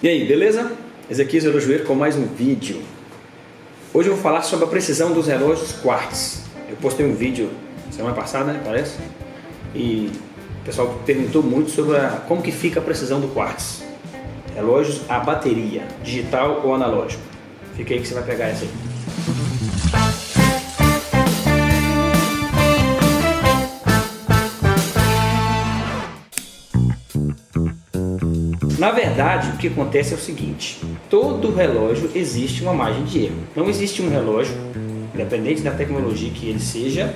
E aí, beleza? Ezequiel Elojoeiro com mais um vídeo. Hoje eu vou falar sobre a precisão dos relógios quartz. Eu postei um vídeo semana passada, né, parece? E o pessoal perguntou muito sobre como que fica a precisão do quartz. Relógios a bateria, digital ou analógico. Fica aí que você vai pegar essa aí. Na verdade, o que acontece é o seguinte: todo relógio existe uma margem de erro. Não existe um relógio, independente da tecnologia que ele seja,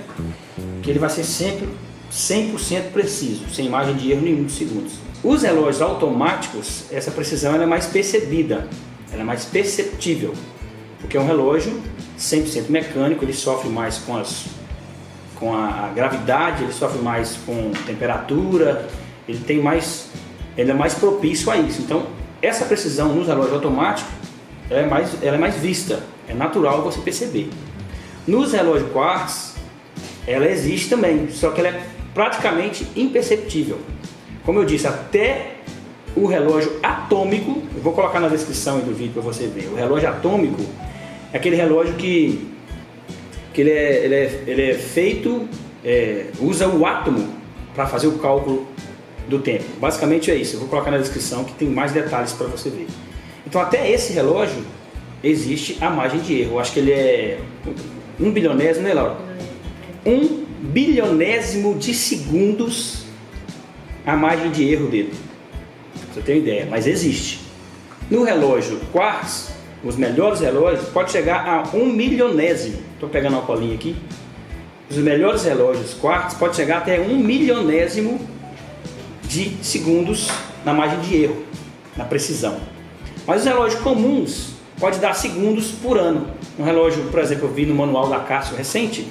que ele vai ser sempre 100% preciso, sem margem de erro nenhum de segundos. Os relógios automáticos, essa precisão ela é mais percebida, ela é mais perceptível, porque é um relógio 100% mecânico, ele sofre mais com a gravidade, ele sofre mais com temperatura, ele é mais propício a isso. Então, essa precisão nos relógios automáticos ela é mais vista, é natural você perceber. Nos relógios quartz, ela existe também, só que ela é praticamente imperceptível. Como eu disse, até o relógio atômico, eu vou colocar na descrição do vídeo para você ver. O relógio atômico é aquele relógio que ele é feito, usa o átomo para fazer o cálculo do tempo. Basicamente é isso. Eu vou colocar na descrição que tem mais detalhes para você ver. Então até esse relógio existe a margem de erro. Eu acho que ele é 1 bilionésimo, né, Laura? 1 bilionésimo de segundos a margem de erro dele. Você tem uma ideia, mas existe. No relógio quartz, os melhores relógios pode chegar a 1 milionésimo. Estou pegando uma colinha aqui. Os melhores relógios quartz pode chegar até 1 milionésimo de segundos na margem de erro, na precisão. Mas os relógios comuns pode dar segundos por ano. Um relógio, por exemplo, eu vi no manual da Casio recente,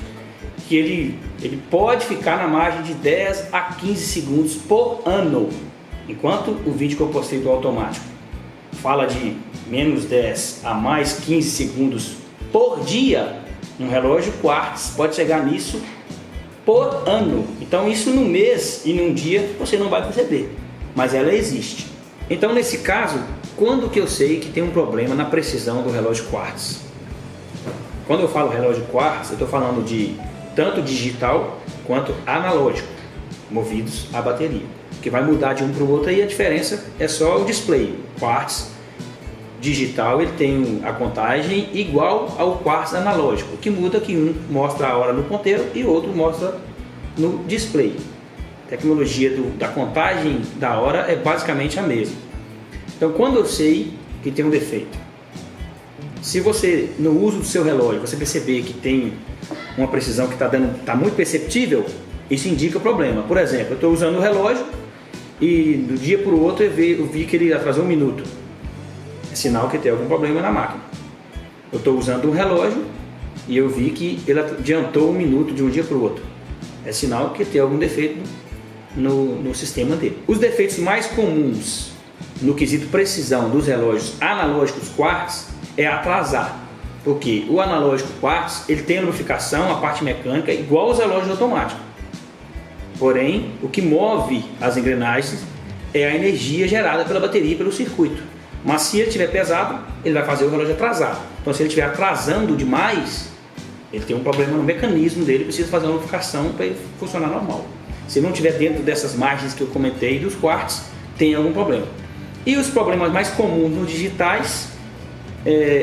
que ele pode ficar na margem de 10 a 15 segundos por ano, enquanto o vídeo que eu postei do automático fala de menos 10 a mais 15 segundos por dia. Um relógio quartz pode chegar nisso por ano. Então isso num mês e num dia você não vai perceber, mas ela existe. Então nesse caso, quando que eu sei que tem um problema na precisão do relógio quartz? Quando eu falo relógio quartz, eu estou falando de tanto digital quanto analógico, movidos a bateria, que vai mudar de um para o outro e a diferença é só o display. Quartz digital ele tem a contagem igual ao quartz analógico, o que muda é que um mostra a hora no ponteiro e o outro mostra no display. A tecnologia da contagem da hora é basicamente a mesma. Então quando eu sei que tem um defeito, se você no uso do seu relógio você perceber que tem uma precisão que está muito perceptível, isso indica problema. Por exemplo, eu estou usando o relógio e do dia para o outro eu vi que ele atrasou 1 minuto. É sinal que tem algum problema na máquina. Eu estou usando um relógio e eu vi que ele adiantou 1 minuto de um dia para o outro. É sinal que tem algum defeito no sistema dele. Os defeitos mais comuns no quesito precisão dos relógios analógicos quartz é atrasar. Porque o analógico quartz ele tem a lubrificação, a parte mecânica igual aos relógios automáticos. Porém, o que move as engrenagens é a energia gerada pela bateria e pelo circuito. Mas se ele estiver pesado, ele vai fazer o relógio atrasar. Então se ele estiver atrasando demais, ele tem um problema no mecanismo dele, precisa fazer uma lubrificação para ele funcionar normal. Se ele não estiver dentro dessas margens que eu comentei dos quartz, tem algum problema. E os problemas mais comuns nos digitais,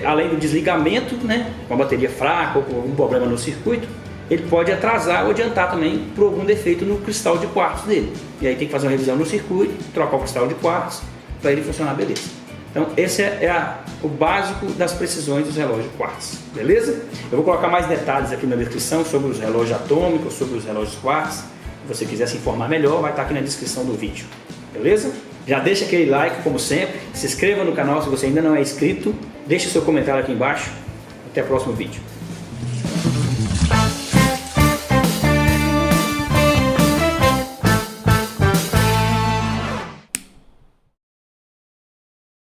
além do desligamento, né, com a bateria fraca ou com algum problema no circuito, ele pode atrasar ou adiantar também por algum defeito no cristal de quartz dele. E aí tem que fazer uma revisão no circuito, trocar o cristal de quartz para ele funcionar beleza. Então esse é o básico das precisões dos relógios quartz, beleza? Eu vou colocar mais detalhes aqui na descrição sobre os relógios atômicos, sobre os relógios quartz. Se você quiser se informar melhor, vai estar aqui na descrição do vídeo, beleza? Já deixa aquele like como sempre, se inscreva no canal se você ainda não é inscrito, deixe seu comentário aqui embaixo. Até o próximo vídeo.